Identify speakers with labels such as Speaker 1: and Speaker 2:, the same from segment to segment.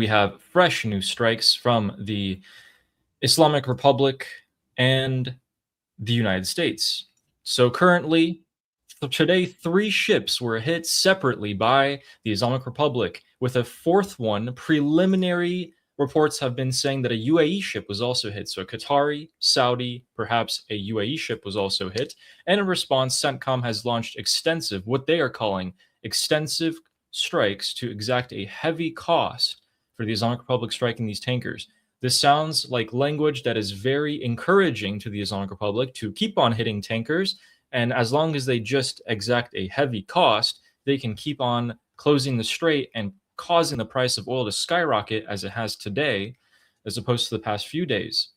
Speaker 1: we have fresh new strikes from the Islamic Republic and the United States. So currently, today, 3 ships were hit separately by the Islamic Republic, with a 4th one. Preliminary reports have been saying that a UAE ship was also hit. So a Qatari, Saudi, perhaps a UAE ship was also hit. And in response, CENTCOM has launched extensive, what they are calling extensive strikes to exact a heavy cost for the Islamic Republic striking these tankers. This sounds like language that is very encouraging to the Islamic Republic to keep on hitting tankers, and as long as they just exact a heavy cost, they can keep on closing the strait and causing the price of oil to skyrocket as it has today, as opposed to the past few days.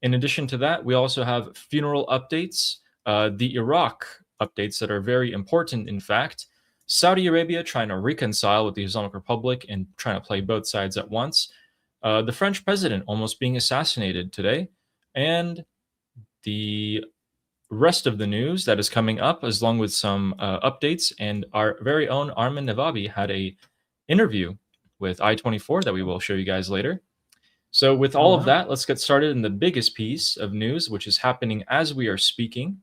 Speaker 1: In addition to that, we also have funeral updates, the Iraq updates that are very important, in fact. Saudi Arabia trying to reconcile with the Islamic Republic and trying to play both sides at once. The French president almost being assassinated today, and the rest of the news that is coming up, as long with some updates. And our very own Armin Navabi had a interview with I-24 that we will show you guys later. So with all of that, let's get started in the biggest piece of news, which is happening as we are speaking.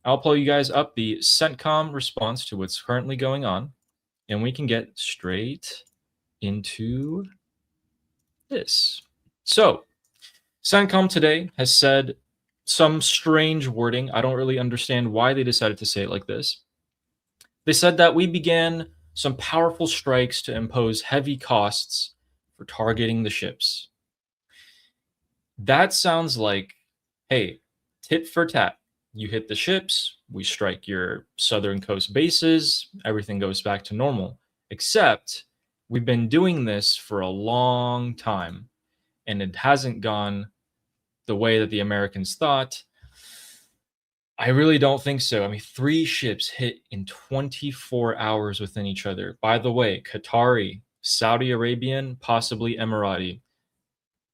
Speaker 1: I'll pull you guys up the CENTCOM response to what's currently going on, and we can get straight into this. So CENTCOM today has said some strange wording. I don't really understand why they decided to say it like this. They said that we began some powerful strikes to impose heavy costs for targeting the ships. That sounds like, hey, tit for tat. You hit the ships, we strike your southern coast bases, everything goes back to normal. Except we've been doing this for a long time, and it hasn't gone the way that the Americans thought. I really don't think so. I mean, 3 ships hit in 24 hours within each other. By the way, Qatari, Saudi Arabian, possibly Emirati.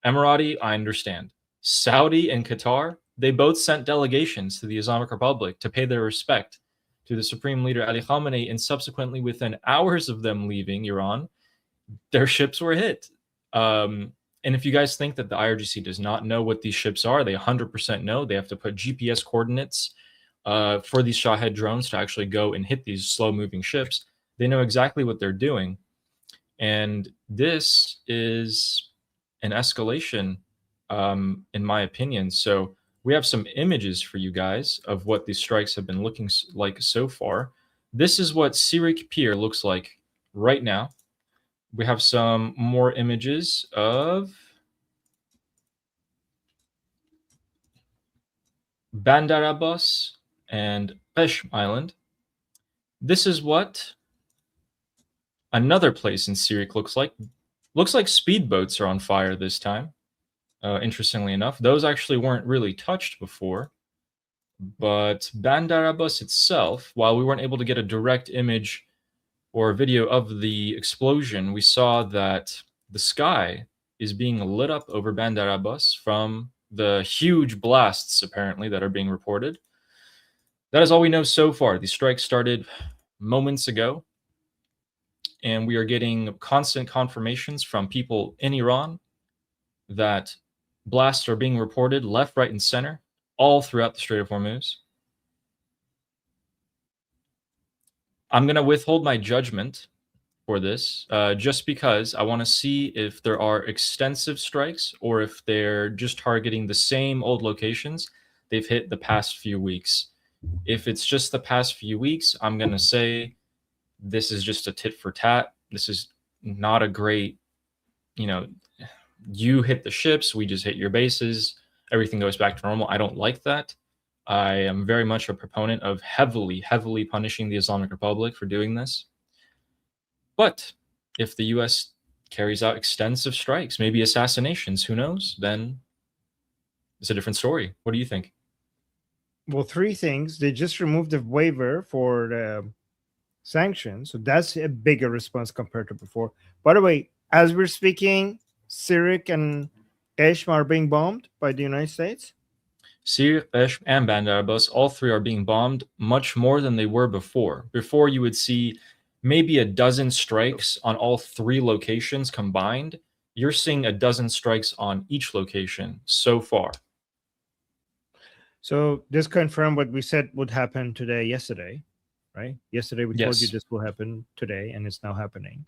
Speaker 1: Emirati, I understand. Saudi and Qatar, they both sent delegations to the Islamic Republic to pay their respect to the Supreme Leader Ali Khamenei, and subsequently, within hours of them leaving Iran, their ships were hit. And if you guys think that the IRGC does not know what these ships are, they 100% know. They have to put GPS coordinates for these Shahed drones to actually go and hit these slow-moving ships. They know exactly what they're doing. And this is an escalation, in my opinion. So we have some images for you guys of what these strikes have been looking like so far. This is what Sirik Pier looks like right now. We have some more images of Bandar Abbas and Qeshm Island. This is what another place in Sirik looks like. Looks like speedboats are on fire this time. Interestingly enough, those actually weren't really touched before. But Bandar Abbas itself, while we weren't able to get a direct image or video of the explosion, we saw that the sky is being lit up over Bandar Abbas from the huge blasts, apparently, that are being reported. That is all we know so far. The strike started moments ago, and we are getting constant confirmations from people in Iran that blasts are being reported left, right, and center all throughout the Strait of Hormuz. I'm going to withhold my judgment for this just because I want to see if there are extensive strikes or if they're just targeting the same old locations they've hit the past few weeks. If it's just the past few weeks, I'm going to say this is just a tit for tat. This is not a great, you hit the ships, we just hit your bases, everything goes back to normal. I don't like that. I am very much a proponent of heavily punishing the Islamic Republic for doing this. But if the U.S. carries out extensive strikes, maybe assassinations, who knows, then it's a different story. What do you think?
Speaker 2: Well, 3 things. They just removed the waiver for the sanctions, so that's a bigger response compared to before. By the way, as we're speaking, Sirik and Qeshm are being bombed by the United States.
Speaker 1: Sirik, Qeshm, and Bandar Abbas, all 3 are being bombed much more than they were before. Before, you would see maybe a dozen strikes on all 3 locations combined. You're seeing a dozen strikes on each location so far.
Speaker 2: So this confirmed what we said would happen yesterday, right? Yesterday we told you
Speaker 1: Yes,
Speaker 2: this will happen today, and it's now happening.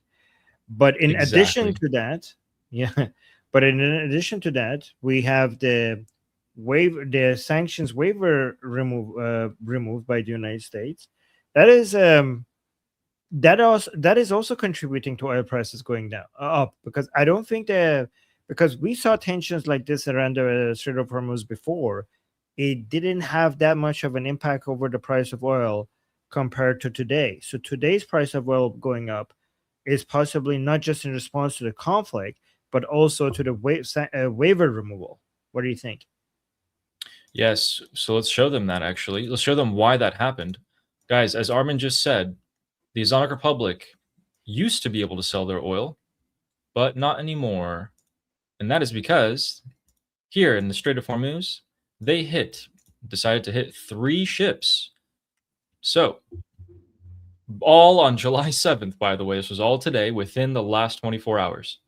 Speaker 2: But in addition
Speaker 1: exactly.
Speaker 2: to that, yeah, but in addition to that, we have the sanctions waiver removed by the United States. That is that is also contributing to oil prices going down up, because I don't think because we saw tensions like this around the Strait of Hormuz before, it didn't have that much of an impact over the price of oil compared to today. So today's price of oil going up is possibly not just in response to the conflict, but also to the waiver removal. What do you think?
Speaker 1: Yes, so let's show them that actually. Let's show them why that happened. Guys, as Armin just said, the Islamic Republic used to be able to sell their oil, but not anymore. And that is because here in the Strait of Hormuz, they decided to hit 3 ships. So, all on July 7th, by the way, this was all today within the last 24 hours.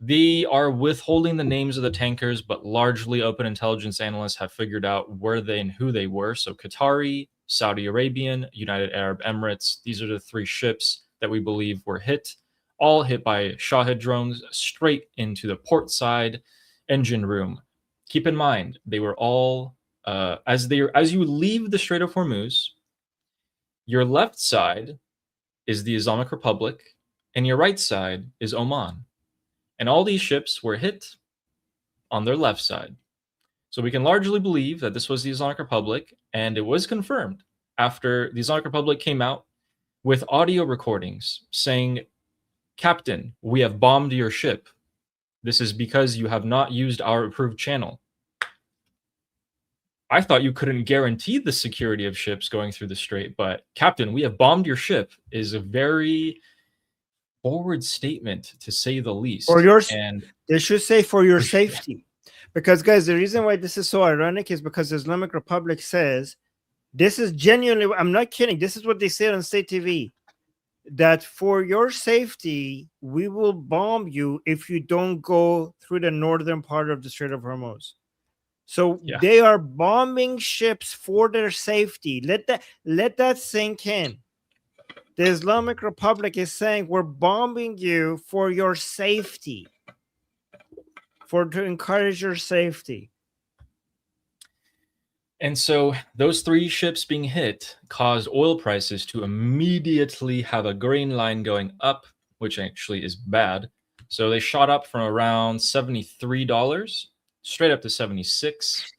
Speaker 1: They are withholding the names of the tankers, but largely open intelligence analysts have figured out where they and who they were. So Qatari, Saudi Arabian, United Arab Emirates, these are the 3 ships that we believe were hit, all hit by Shahed drones straight into the port side engine room. Keep in mind, they were all, as you leave the Strait of Hormuz, your left side is the Islamic Republic, and your right side is Oman. And all these ships were hit on their left side. So we can largely believe that this was the Islamic Republic, and it was confirmed after the Islamic Republic came out with audio recordings saying, "Captain, we have bombed your ship. This is because you have not used our approved channel." I thought you couldn't guarantee the security of ships going through the strait, but "Captain, we have bombed your ship" is a very forward statement, to say the least.
Speaker 2: For yours,
Speaker 1: And
Speaker 2: they should say for your safety. Because, guys, the reason why this is so ironic is because the Islamic Republic says, this is genuinely, I'm not kidding, this is what they said on state TV, that for your safety, we will bomb you if you don't go through the northern part of the Strait of Hormuz. So
Speaker 1: yeah,
Speaker 2: they are bombing ships for their safety. Let that sink in. The Islamic Republic is saying, we're bombing you for your safety, to encourage your safety.
Speaker 1: And so those 3 ships being hit caused oil prices to immediately have a green line going up, which actually is bad. So they shot up from around $73 straight up to 76.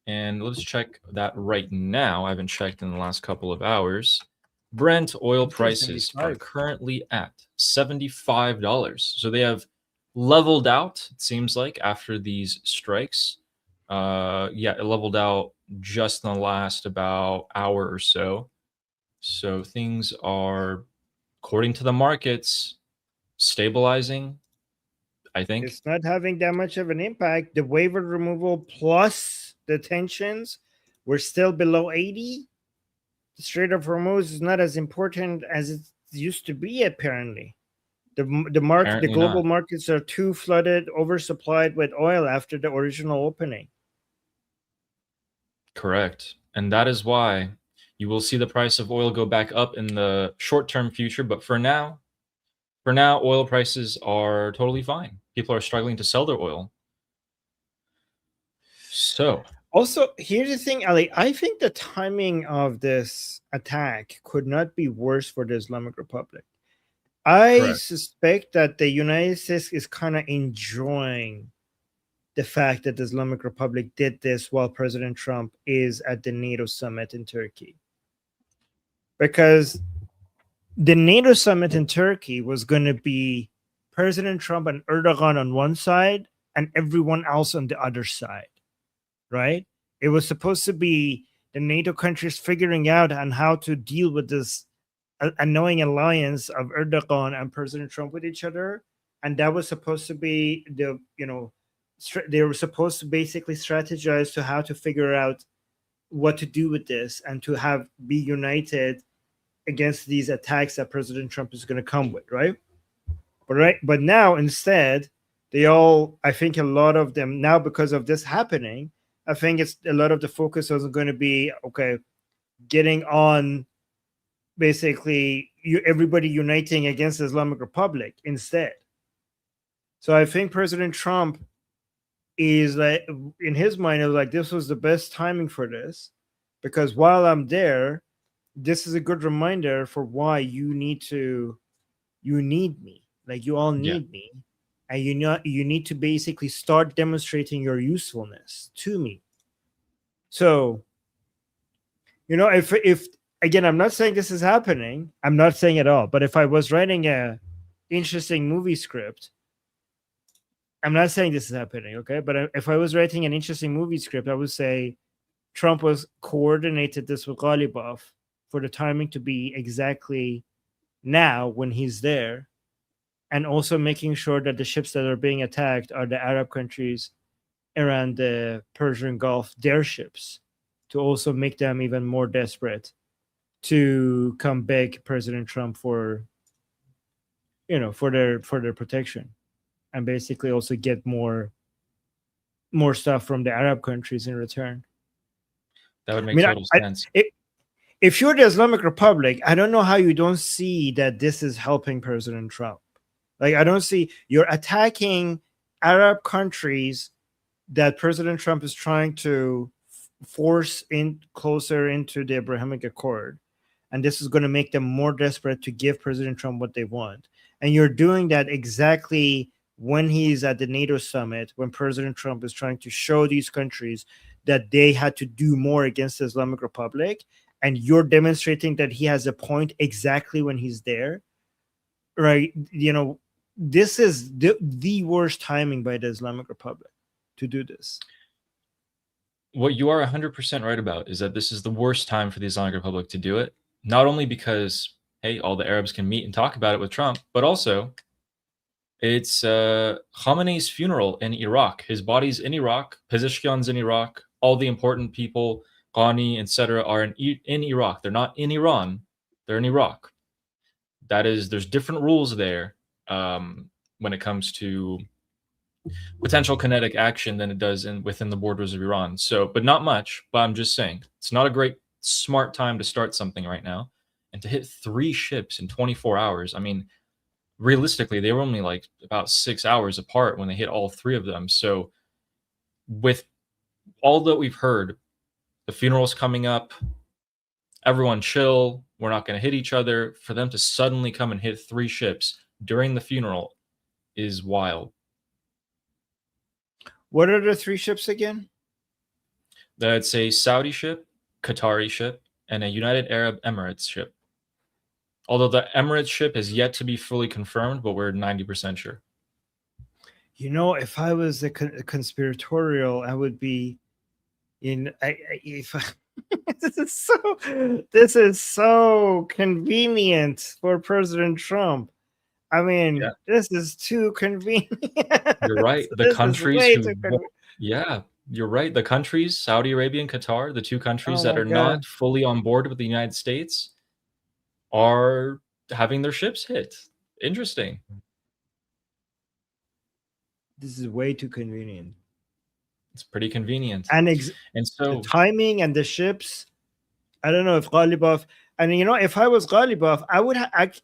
Speaker 1: And let's check that right now. I haven't checked in the last couple of hours. Brent oil prices are currently at $75. So they have leveled out, it seems like, after these strikes. Yeah, it leveled out just in the last about hour or so. So things are, according to the markets, stabilizing, I think.
Speaker 2: It's not having that much of an impact. The waiver removal plus the tensions, we're still below 80. The Strait of Hormuz is not as important as it used to be, apparently. The global markets are too flooded, oversupplied with oil after the original opening.
Speaker 1: Correct. And that is why you will see the price of oil go back up in the short-term future. But for now, oil prices are totally fine. People are struggling to sell their oil. So,
Speaker 2: also, here's the thing, Ali. I think the timing of this attack could not be worse for the Islamic Republic. I suspect that the United States is kind of enjoying the fact that the Islamic Republic did this while President Trump is at the NATO summit in Turkey. Because the NATO summit in Turkey was going to be President Trump and Erdogan on one side and everyone else on the other side, right? It was supposed to be the NATO countries figuring out on how to deal with this annoying alliance of Erdogan and President Trump with each other. And that was supposed to be they were supposed to basically strategize to how to figure out what to do with this and to be united against these attacks that President Trump is going to come with, right? But now instead, I think a lot of them now, because of this happening, I think it's a lot of the focus is going to be, okay, getting on basically everybody uniting against the Islamic Republic instead. So I think President Trump is like, in his mind, it was like, this was the best timing for this, because while I'm there, this is a good reminder for why you need me. Like, you all need me, and you need to basically start demonstrating your usefulness to me. So, if again, I'm not saying this is happening. I'm not saying at all. But if I was writing a interesting movie script, I'm not saying this is happening, okay? But if I was writing an interesting movie script, I would say Trump was coordinated this with Ghalibaf for the timing to be exactly now when he's there, and also making sure that the ships that are being attacked are the Arab countries around the Persian Gulf, their ships, to also make them even more desperate to come beg President Trump for their protection, and basically also get more stuff from the Arab countries in return.
Speaker 1: That would make total sense.
Speaker 2: If you're the Islamic Republic, I don't know how you don't see that this is helping President Trump. Like, I don't see, you're attacking Arab countries that President Trump is trying to force in closer into the Abrahamic Accord, and this is going to make them more desperate to give President Trump what they want. And you're doing that exactly when he's at the NATO summit, when President Trump is trying to show these countries that they had to do more against the Islamic Republic, and you're demonstrating that he has a point exactly when he's there, right? This is the worst timing by the Islamic Republic to do this.
Speaker 1: What you are 100% right about is that this is the worst time for the Islamic Republic to do it, not only because, hey, all the Arabs can meet and talk about it with Trump, but also it's Khamenei's funeral in Iraq. His body's in Iraq, Pezeshkian's in Iraq, all the important people, Qaani, etc., are in Iraq. They're not in Iran, they're in Iraq. There's different rules there when it comes to potential kinetic action than it does within the borders of Iran. So, but not much. But I'm just saying, it's not a great, smart time to start something right now. And to hit 3 ships in 24 hours, I mean, realistically, they were only like about 6 hours apart when they hit all 3 of them. So, with all that we've heard, the funeral's coming up, everyone chill, we're not going to hit each other. For them to suddenly come and hit 3 ships during the funeral is wild.
Speaker 2: What are the 3 ships again?
Speaker 1: That's a Saudi ship, Qatari ship, and a United Arab Emirates ship. Although the Emirates ship is yet to be fully confirmed, but we're 90% sure.
Speaker 2: If I was a conspiratorial, I would be this is so convenient for President Trump. I mean, This is too convenient.
Speaker 1: You're right. The countries you're right. The countries, Saudi Arabia and Qatar, the 2 countries that are not fully on board with the United States, are having their ships hit. Interesting.
Speaker 2: This is way too convenient.
Speaker 1: It's pretty convenient.
Speaker 2: And
Speaker 1: so
Speaker 2: the timing and the ships, I don't know if Ghalibaf, and if I was Ghalibaf,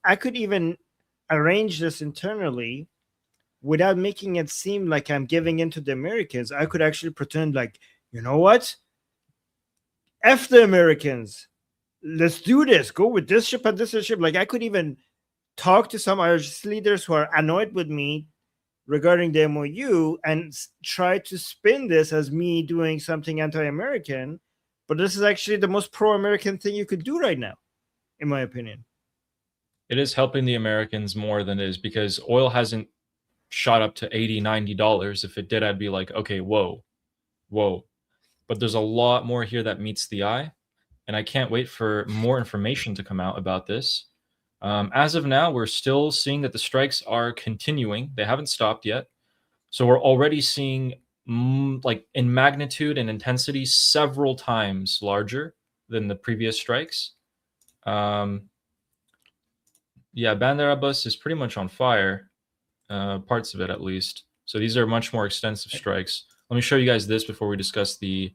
Speaker 2: I could even arrange this internally without making it seem like I'm giving in to the Americans. I could actually pretend like, you know what? F the Americans. Let's do this. Go with this ship and this ship. Like, I could even talk to some IRGC leaders who are annoyed with me regarding the MOU and try to spin this as me doing something anti-American. But this is actually the most pro-American thing you could do right now, in my opinion.
Speaker 1: It is helping the Americans more than it is, because oil hasn't shot up to $80, $90. If it did, I'd be like, okay, whoa. But there's a lot more here that meets the eye, and I can't wait for more information to come out about this. As of now, we're still seeing that the strikes are continuing. They haven't stopped yet. So we're already seeing, like, in magnitude and intensity, several times larger than the previous strikes. Yeah, Bandar Abbas is pretty much on fire, parts of it at least. So these are much more extensive strikes. Let me show you guys this before we discuss the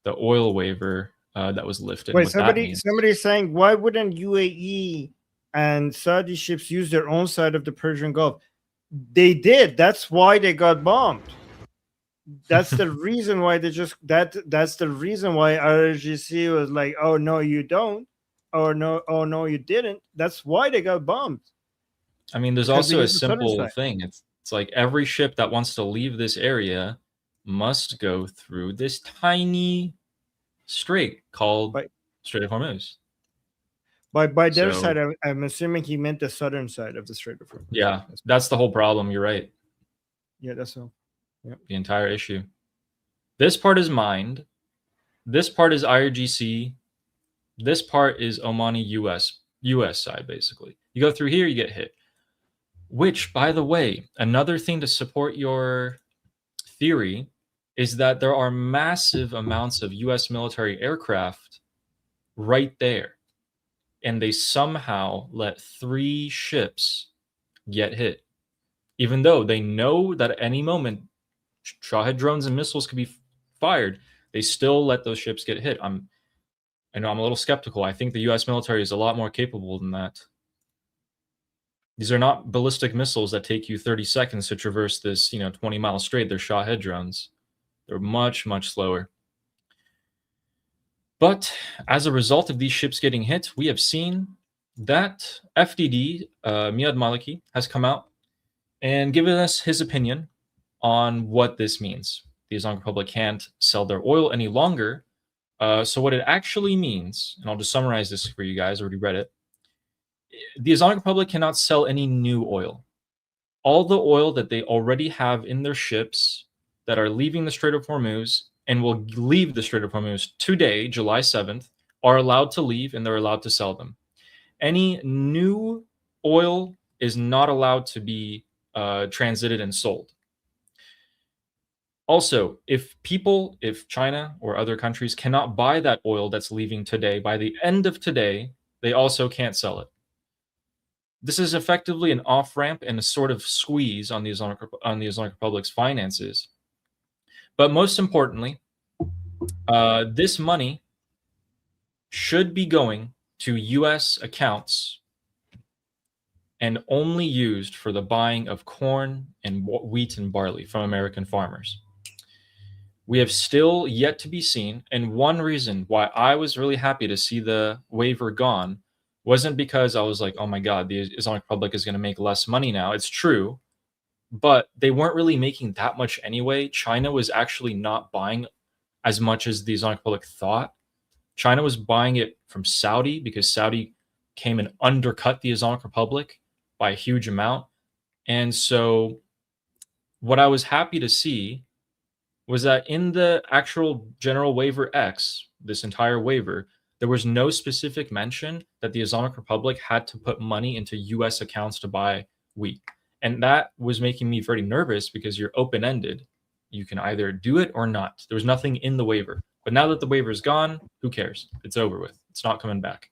Speaker 1: oil waiver that was lifted and
Speaker 2: Wait,
Speaker 1: what that
Speaker 2: somebody
Speaker 1: means.
Speaker 2: somebody's saying, why wouldn't UAE and Saudi ships use their own side of the Persian Gulf? They did. That's why they got bombed. That's the reason why they just that's the reason why IRGC was like, oh no, you don't, or no, oh no, you didn't. That's why they got bombed.
Speaker 1: I mean, there's
Speaker 2: Because they
Speaker 1: also a
Speaker 2: used the southern
Speaker 1: simple
Speaker 2: side.
Speaker 1: thing. It's like every ship that wants to leave this area must go through this tiny strait called
Speaker 2: By
Speaker 1: Strait of Hormuz.
Speaker 2: by their
Speaker 1: So
Speaker 2: side, I'm assuming he meant the southern side of the Strait of Hormuz.
Speaker 1: yeah, that's the whole problem. You're right.
Speaker 2: Yeah, that's all.
Speaker 1: The entire issue. This part is mined. This part is IRGC. This part is Omani US side, basically. You go through here, you get hit. Which, by the way, another thing to support your theory is that there are massive amounts of US military aircraft right there. And they somehow let 3 ships get hit. Even though they know that at any moment Shahid drones and missiles could be fired, they still let those ships get hit. I know I'm a little skeptical. I think the US military is a lot more capable than that. These are not ballistic missiles that take you 30 seconds to traverse this, 20-mile strait. They're Shahid drones. They're much, much slower. But as a result of these ships getting hit, we have seen that FDD, Miad Maliki, has come out and given us his opinion on what this means. The Islamic Republic can't sell their oil any longer. So what it actually means, and I'll just summarize this for you guys, already read it. The Islamic Republic cannot sell any new oil. All the oil that they already have in their ships that are leaving the Strait of Hormuz and will leave the Strait of Hormuz today, July 7th, are allowed to leave and they're allowed to sell them. Any new oil is not allowed to be transited and sold. Also, if China or other countries cannot buy that oil that's leaving today, by the end of today, they also can't sell it. This is effectively an off-ramp and a sort of squeeze on the Islamic Republic's finances. But most importantly, this money should be going to U.S. accounts and only used for the buying of corn and wheat and barley from American farmers. We have still yet to be seen, and one reason why I was really happy to see the waiver gone wasn't because I was like, oh my God, the Islamic Republic is going to make less money now. It's true, but they weren't really making that much anyway. China was actually not buying as much as the Islamic Republic thought. China was buying it from Saudi because Saudi came and undercut the Islamic Republic by a huge amount. And so what I was happy to see was that in the actual General Waiver X, this entire waiver, there was no specific mention that the Islamic Republic had to put money into US accounts to buy wheat. And that was making me very nervous because you're open-ended. You can either do it or not. There was nothing in the waiver. But now that the waiver is gone, who cares? It's over with. It's not coming back.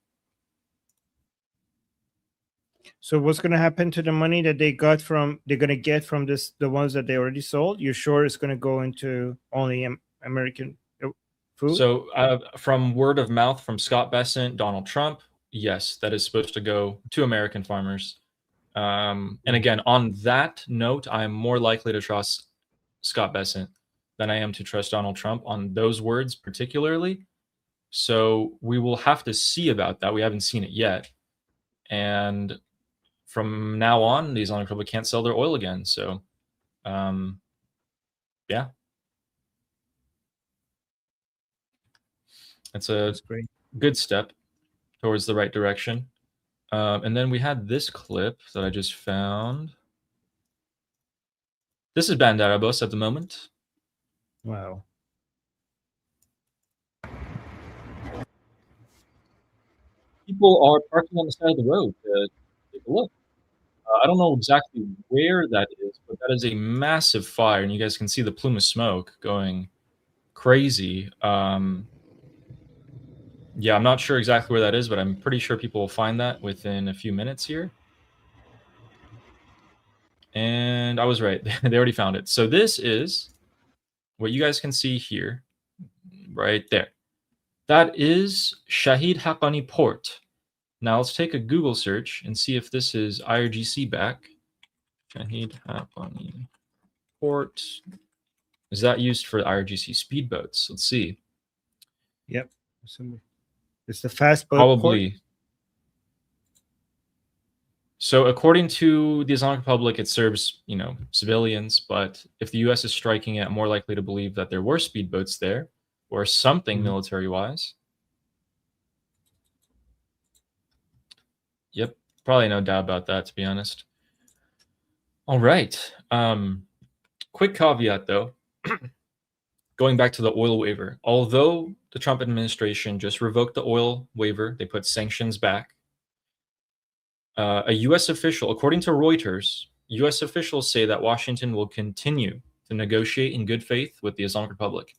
Speaker 2: So what's going to happen to the money that they're going to get from the ones that they already sold? You're sure it's going to go into only American food?
Speaker 1: So from word of mouth from Scott Bessent, Donald Trump, yes, that is supposed to go to American farmers. And again, on that note, I am more likely to trust Scott Bessent than I am to trust Donald Trump on those words particularly. So we will have to see about that. We haven't seen it yet. And from now on, the Islamic Republic can't sell their oil again. So, yeah. That's
Speaker 2: great.
Speaker 1: Good step towards the right direction. And then we had this clip that I just found. This is Bandar Abbas at the moment.
Speaker 2: Wow.
Speaker 1: People are parking on the side of the road to take a look. I don't know exactly where that is, but that is a massive fire, and you guys can see the plume of smoke going crazy. Yeah, I'm not sure exactly where that is, but I'm pretty sure people will find that within a few minutes here. And I was right. They already found it. So this is what you guys can see here, right there. That is Shahid Haqqani port. Now let's take a Google search and see if this is IRGC back. Shahid Haqqani port. Is that used for IRGC speedboats? Let's see.
Speaker 2: Yep. It's the fast boat
Speaker 1: Probably.
Speaker 2: port.
Speaker 1: So according to the Islamic Republic, it serves, civilians, but if the US is striking it, I'm more likely to believe that there were speedboats there or something military-wise. Yep, probably no doubt about that, to be honest. All right. Quick caveat, though. Going back to the oil waiver, although the Trump administration just revoked the oil waiver, they put sanctions back. A U.S. official, according to Reuters, U.S. officials say that Washington will continue to negotiate in good faith with the Islamic Republic.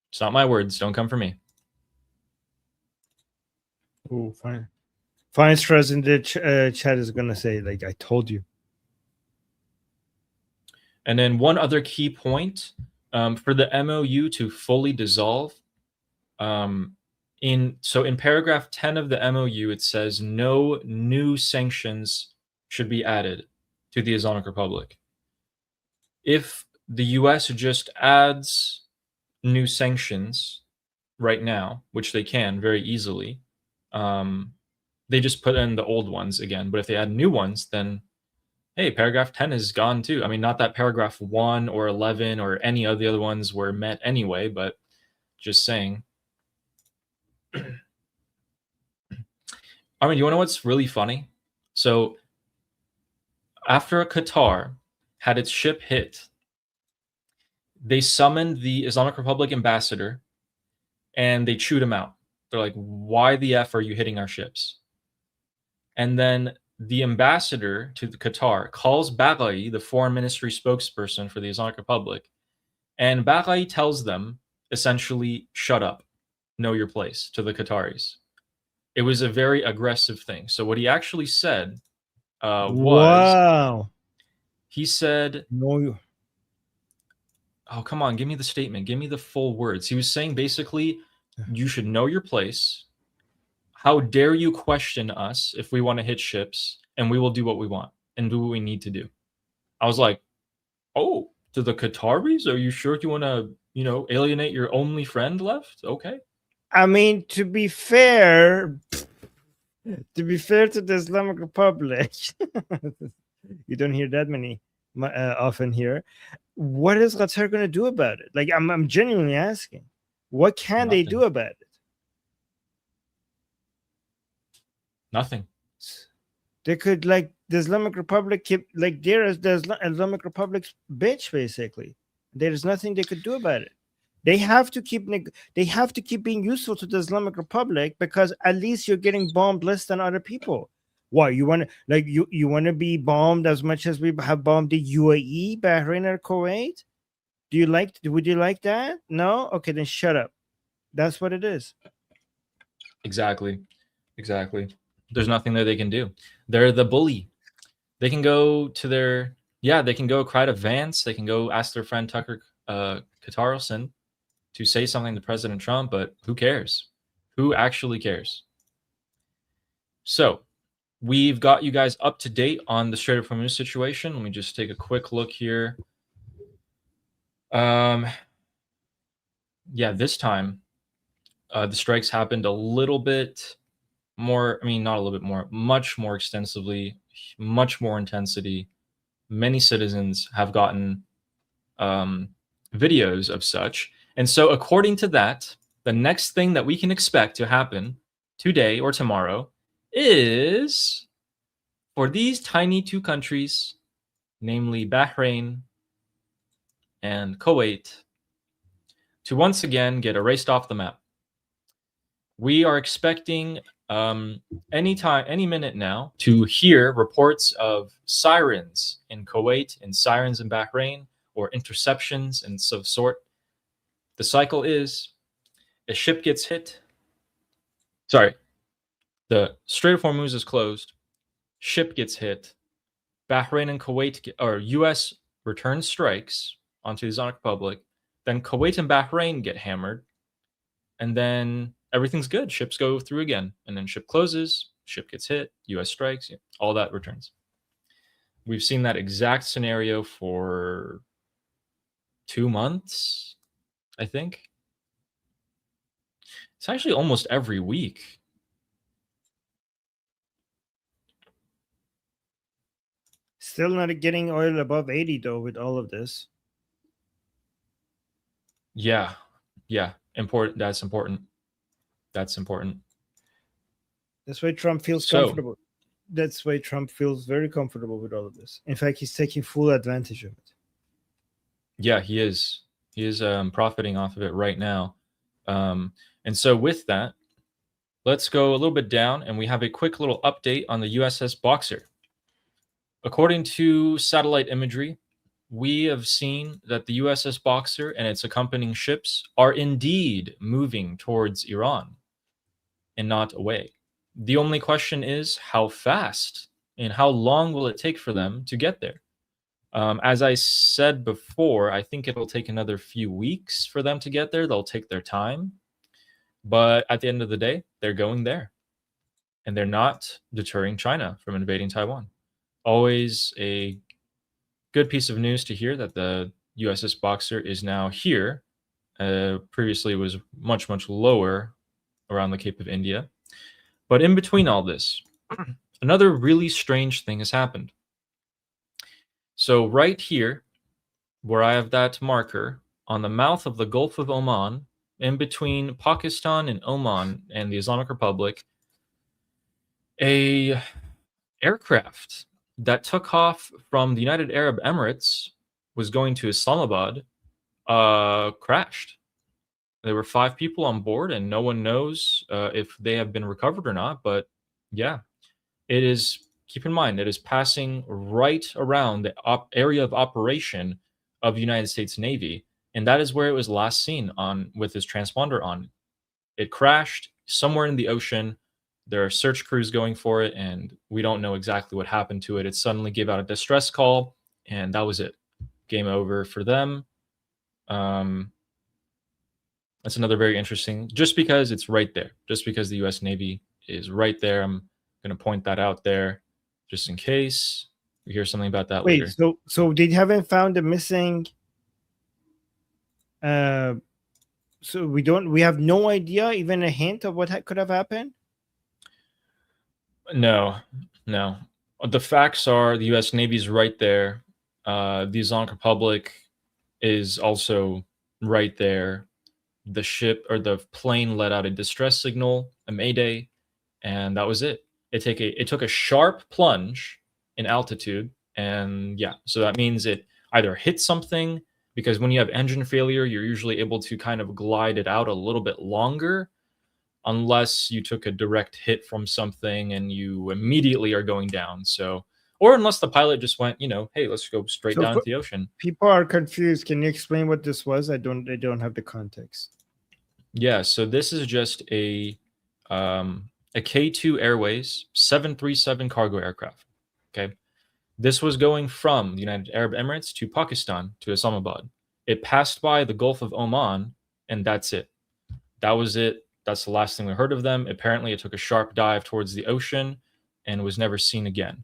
Speaker 1: It's not my words. Don't come for me.
Speaker 2: Oh, fine. Fine stress in the chat is going to say, like, I told you.
Speaker 1: And then one other key point for the MOU to fully dissolve. In paragraph 10 of the MOU, it says no new sanctions should be added to the Islamic Republic. If the US just adds new sanctions right now, which they can very easily, they just put in the old ones again. But if they add new ones, then hey, paragraph 10 is gone too. I mean, not that paragraph 1 or 11 or any of the other ones were met anyway, but just saying. I mean, you want to know what's really funny? So after Qatar had its ship hit, they summoned the Islamic Republic ambassador and they chewed him out. They're like, why the F are you hitting our ships? And then the ambassador to the Qatar calls Baghdad, the foreign ministry spokesperson for the Islamic Republic, and Baghdad tells them essentially, shut up, know your place, to the Qataris. It was a very aggressive thing. So what he actually said was, he said,
Speaker 2: no.
Speaker 1: Oh, come on, give me the statement. Give me the full words. He was saying basically, you should know your place. How dare you question us if we want to hit ships, and we will do what we want and do what we need to do. I was like, oh, to the Qataris? Are you sure you want to, alienate your only friend left? Okay.
Speaker 2: I mean, to be fair to the Islamic Republic, you don't hear that many often here. What is Qatar going to do about it? Like, I'm genuinely asking, what can they do about it?
Speaker 1: Nothing.
Speaker 2: They could, like, the Islamic Republic keep, like, there is the Islamic Republic's bitch, basically. There is nothing they could do about it. They have to keep being useful to the Islamic Republic, because at least you're getting bombed less than other people. Why you want to, like, you want to be bombed as much as we have bombed the UAE, Bahrain, or Kuwait? Would you like that? No? Okay, then shut up. That's what it is.
Speaker 1: Exactly. There's nothing that they can do. They're the bully. They can go to they can go cry to Vance. They can go ask their friend Tucker Carlson to say something to President Trump, but who cares? Who actually cares? So we've got you guys up to date on the Strait of Hormuz situation. Let me just take a quick look here. This time the strikes happened a little bit more. I mean, not a little bit more, much more extensively, much more intensity. Many citizens have gotten videos of such. And so according to that, the next thing that we can expect to happen today or tomorrow is for these tiny two countries, namely Bahrain and Kuwait, to once again get erased off the map. We are expecting any minute now to hear reports of sirens in Kuwait and sirens in Bahrain, or interceptions and so sort. The cycle is a ship gets hit. Sorry, the Strait of Hormuz is closed. Ship gets hit. Bahrain and Kuwait, or U.S. return strikes onto the Islamic Republic. Then Kuwait and Bahrain get hammered, and then everything's good. Ships go through again, and then ship closes, ship gets hit, U.S. strikes, all that returns. We've seen that exact scenario for 2 months, I think. It's actually almost every week.
Speaker 2: Still not getting oil above 80 though with all of this.
Speaker 1: Yeah. Important. That's important. That's important.
Speaker 2: That's why Trump feels comfortable. That's why Trump feels very comfortable with all of this. In fact, he's taking full advantage of it.
Speaker 1: Yeah, he is. He is profiting off of it right now. And so with that, let's go a little bit down, and we have a quick little update on the USS Boxer. According to satellite imagery, we have seen that the USS Boxer and its accompanying ships are indeed moving towards Iran and not away. The only question is how fast and how long will it take for them to get there? As I said before, I think it'll take another few weeks for them to get there. They'll take their time. But at the end of the day, they're going there. And they're not deterring China from invading Taiwan. Always a good piece of news to hear that the USS Boxer is now here. Previously, it was much, much lower around the Cape of India. But in between all this, another really strange thing has happened. So right here, where I have that marker, on the mouth of the Gulf of Oman, in between Pakistan and Oman and the Islamic Republic, a aircraft that took off from the United Arab Emirates was going to Islamabad crashed. There were 5 people on board, and no one knows if they have been recovered or not. But yeah, it is. Keep in mind, it is passing right around the area of operation of the United States Navy, and that is where it was last seen on with this transponder on. It crashed somewhere in the ocean. There are search crews going for it, and we don't know exactly what happened to it. It suddenly gave out a distress call, and that was it. Game over for them. That's another very interesting, just because it's right there, just because the U.S. Navy is right there. I'm going to point that out there just in case we hear something about that later.
Speaker 2: So they haven't found the missing. So we have no idea, even a hint of what could have happened.
Speaker 1: No. The facts are the U.S. Navy's right there. The Islamic Republic is also right there. The ship or the plane let out a distress signal, a mayday, and that was it. It took a sharp plunge in altitude, and yeah, so that means it either hit something, because when you have engine failure, you're usually able to kind of glide it out a little bit longer, unless you took a direct hit from something and you immediately are going down. So, or unless the pilot just went, hey, let's go straight down into the ocean.
Speaker 2: People are confused. Can you explain what this was? I don't have the context.
Speaker 1: Yeah, so this is just a K2 Airways 737 cargo aircraft. Okay, this was going from the United Arab Emirates to Pakistan to Islamabad. It passed by the Gulf of Oman, and that's it. That was it. That's the last thing we heard of them. Apparently, it took a sharp dive towards the ocean and was never seen again.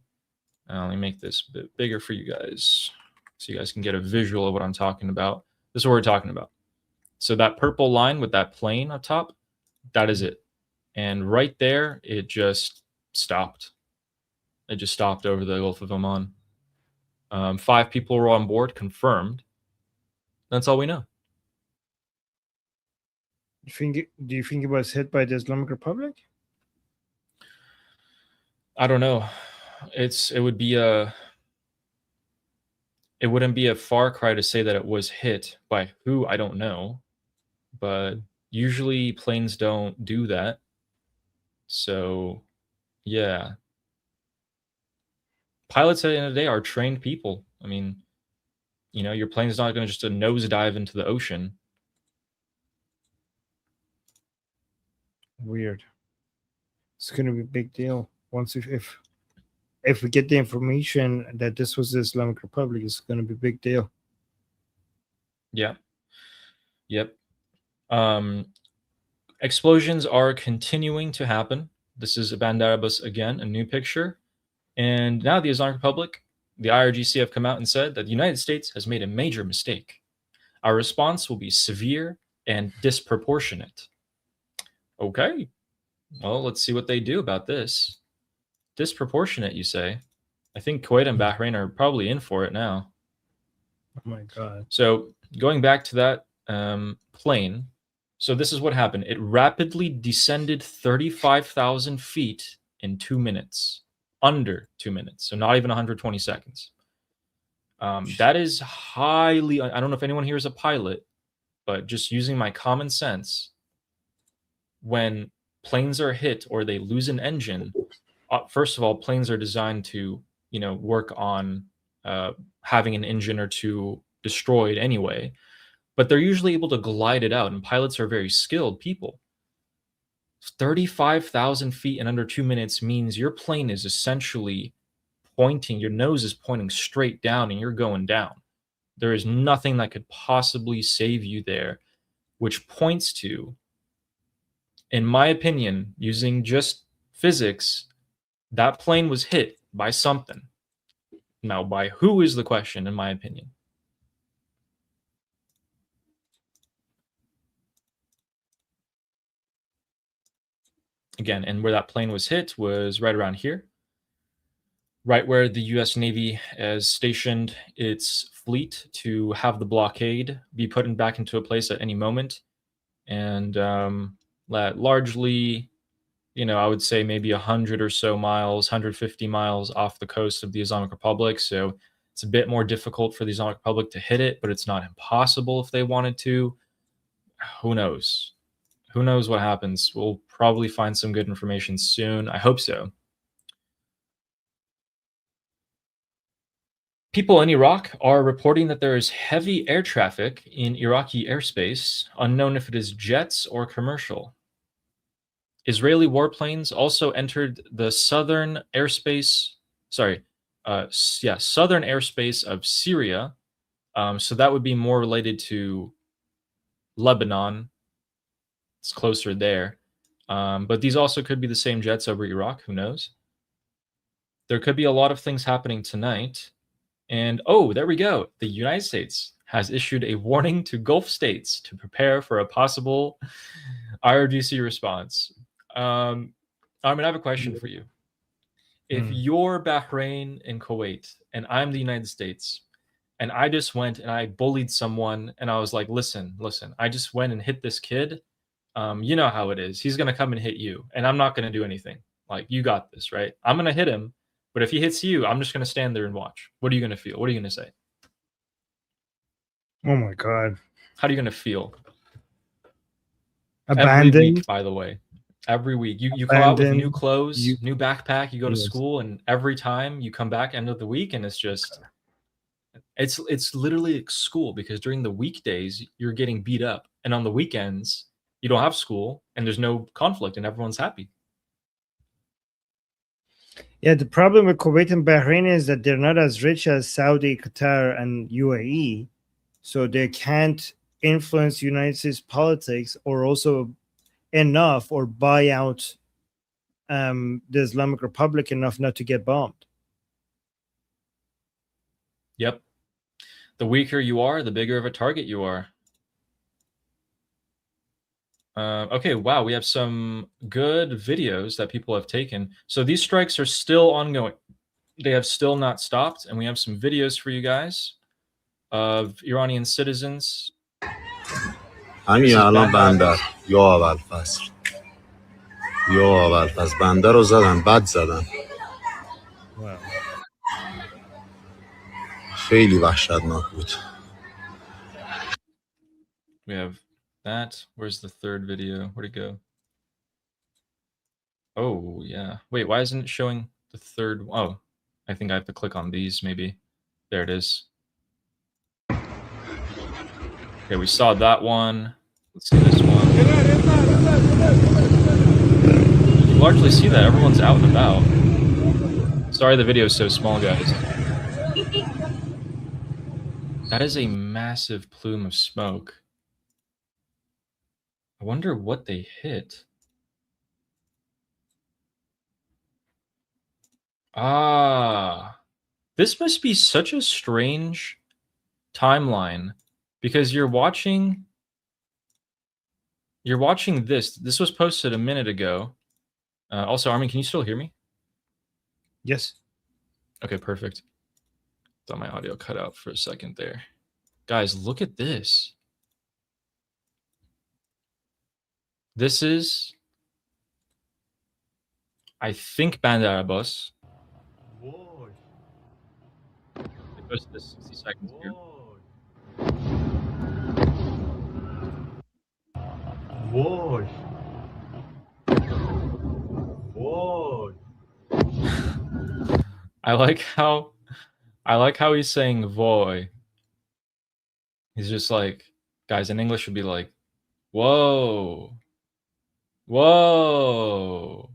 Speaker 1: Let me make this a bit bigger for you guys so you guys can get a visual of what I'm talking about. This is what we're talking about. So that purple line with that plane up top, that is it. And right there, it just stopped. It just stopped over the Gulf of Oman. 5 people were on board, confirmed. That's all we know.
Speaker 2: Do you think it was hit by the Islamic Republic?
Speaker 1: I don't know. It wouldn't be a far cry to say that it was hit by who, I don't know. But usually planes don't do that. So, yeah. Pilots at the end of the day are trained people. I mean, your plane's not going to just a nosedive into the ocean.
Speaker 2: Weird. It's going to be a big deal once if if we get the information that this was the Islamic Republic, it's going to be a big deal.
Speaker 1: Yeah. Yep. Explosions are continuing to happen. This is Bandar Abbas again, a new picture. And now the Islamic Republic, the IRGC have come out and said that the United States has made a major mistake. Our response will be severe and disproportionate. Okay. Well, let's see what they do about this. Disproportionate, you say? I think Kuwait and Bahrain are probably in for it now.
Speaker 2: Oh my God.
Speaker 1: So going back to that plane, so this is what happened. It rapidly descended 35,000 feet in 2 minutes, under 2 minutes, so not even 120 seconds. That is highly, I don't know if anyone here is a pilot, but just using my common sense, when planes are hit or they lose an engine, first of all, planes are designed to, work on having an engine or two destroyed anyway, but they're usually able to glide it out, and pilots are very skilled people. 35,000 feet in under 2 minutes means your plane is essentially pointing, your nose is pointing straight down and you're going down. There is nothing that could possibly save you there, which points to, in my opinion, using just physics, that plane was hit by something. Now, by who is the question, in my opinion? Again, and where that plane was hit was right around here, right where the U.S. Navy has stationed its fleet to have the blockade be put back into a place at any moment. And largely, I would say maybe 100 or so miles, 150 miles off the coast of the Islamic Republic. So it's a bit more difficult for the Islamic Republic to hit it, but it's not impossible if they wanted to. Who knows? Who knows what happens? We'll probably find some good information soon. I hope so. People in Iraq are reporting that there is heavy air traffic in Iraqi airspace, unknown if it is jets or commercial. Israeli warplanes also entered the southern airspace, southern airspace of Syria. So that would be more related to Lebanon. It's closer there. But these also could be the same jets over Iraq. Who knows? There could be a lot of things happening tonight. And, there we go. The United States has issued a warning to Gulf states to prepare for a possible IRGC response. I have a question for you. If you're Bahrain and Kuwait, and I'm the United States, and I just went and I bullied someone, and I was like, listen, I just went and hit this kid. You know how it is. He's going to come and hit you, and I'm not going to do anything. Like, you got this, right? I'm going to hit him, but if he hits you, I'm just going to stand there and watch. What are you going to feel? What are you going to say?
Speaker 2: Oh, my God.
Speaker 1: How are you going to feel?
Speaker 2: Abandoned.
Speaker 1: Every week, by the way. Every week. You come out with new clothes, new backpack, you go to school, and every time you come back end of the week, and it's just... It's literally school, because during the weekdays, you're getting beat up. And on the weekends... you don't have school, and there's no conflict, and everyone's happy.
Speaker 2: Yeah, the problem with Kuwait and Bahrain is that they're not as rich as Saudi, Qatar, and UAE, so they can't influence United States politics or also enough or buy out the Islamic Republic enough not to get bombed.
Speaker 1: Yep. The weaker you are, the bigger of a target you are. Okay, wow, we have some good videos that people have taken. So these strikes are still ongoing. They have still not stopped, and we have some videos for you guys of Iranian citizens.
Speaker 3: همین الان بندر یا اولفصل بندر رو زدن، بد زدن. خیلی وحشتناک بود.
Speaker 1: We have that. Where's the third video? Where'd it go? Oh, yeah. Wait, why isn't it showing the third? Oh, I think I have to click on these, maybe. There it is. Okay, we saw that one. Let's see this one. You largely see that everyone's out and about. Sorry the video is so small, guys. That is a massive plume of smoke. I wonder what they hit. Ah, this must be such a strange timeline because you're watching this. This was posted a minute ago. Also, Armin, can you still hear me?
Speaker 2: Yes.
Speaker 1: Okay, perfect. Thought my audio cut out for a second there. Guys, look at this. This is, I think, Bandar Abbas. They posted this 60 seconds here.
Speaker 4: Whoa. Whoa.
Speaker 1: I like how he's saying voy. He's just like, guys, in English would be like, whoa. Whoa.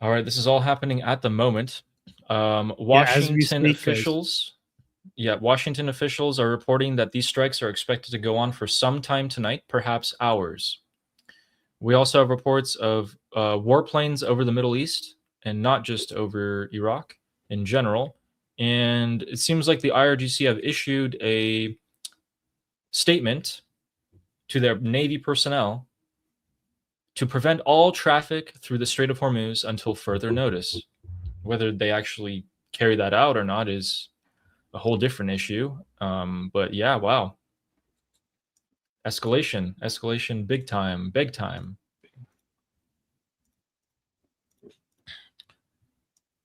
Speaker 1: All right, this is all happening at the moment. Washington officials are reporting that these strikes are expected to go on for some time tonight, perhaps hours. We also have reports of warplanes over the Middle East, and not just over Iraq in general. And it seems like the IRGC have issued a statement to their Navy personnel to prevent all traffic through the Strait of Hormuz until further notice. Whether they actually carry that out or not is a whole different issue. But yeah, wow. Escalation, big time.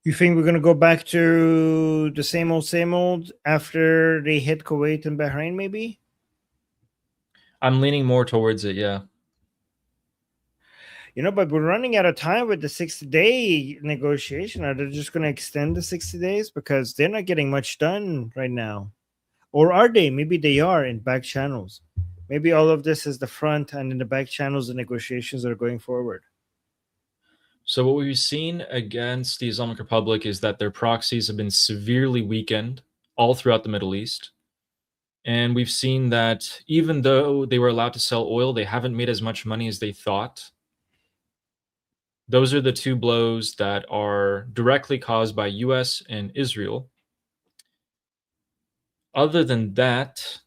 Speaker 2: You think we're going to go back to the same old after they hit Kuwait and Bahrain, maybe?
Speaker 1: I'm leaning more towards it, yeah.
Speaker 2: But we're running out of time with the 60-day negotiation. Are they just going to extend the 60 days? Because they're not getting much done right now. Or are they? Maybe they are in back channels. Maybe all of this is the front, and in the back channels, the negotiations are going forward.
Speaker 1: So what we've seen against the Islamic Republic is that their proxies have been severely weakened all throughout the Middle East. And we've seen that even though they were allowed to sell oil, they haven't made as much money as they thought. Those are the two blows that are directly caused by US and Israel. Other than that,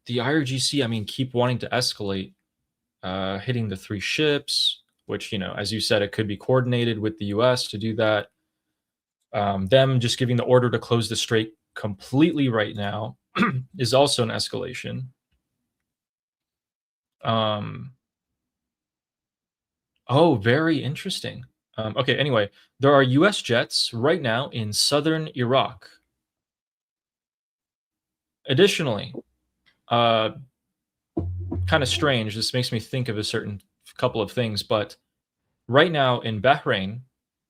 Speaker 1: the IRGC, keep wanting to escalate, hitting the 3 ships, which, as you said, it could be coordinated with the US to do that. Them just giving the order to close the strait completely right now is also an escalation. Oh, very interesting. Okay, anyway, there are US jets right now in southern Iraq. Additionally, kind of strange, this makes me think of a certain couple of things, but right now in Bahrain,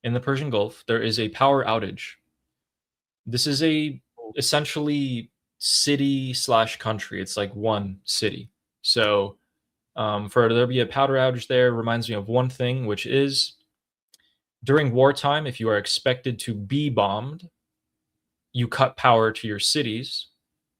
Speaker 1: in the Persian Gulf, there is a power outage. This is essentially city/country. It's like one city. So for there to be a power outage there reminds me of one thing, which is during wartime, if you are expected to be bombed, you cut power to your cities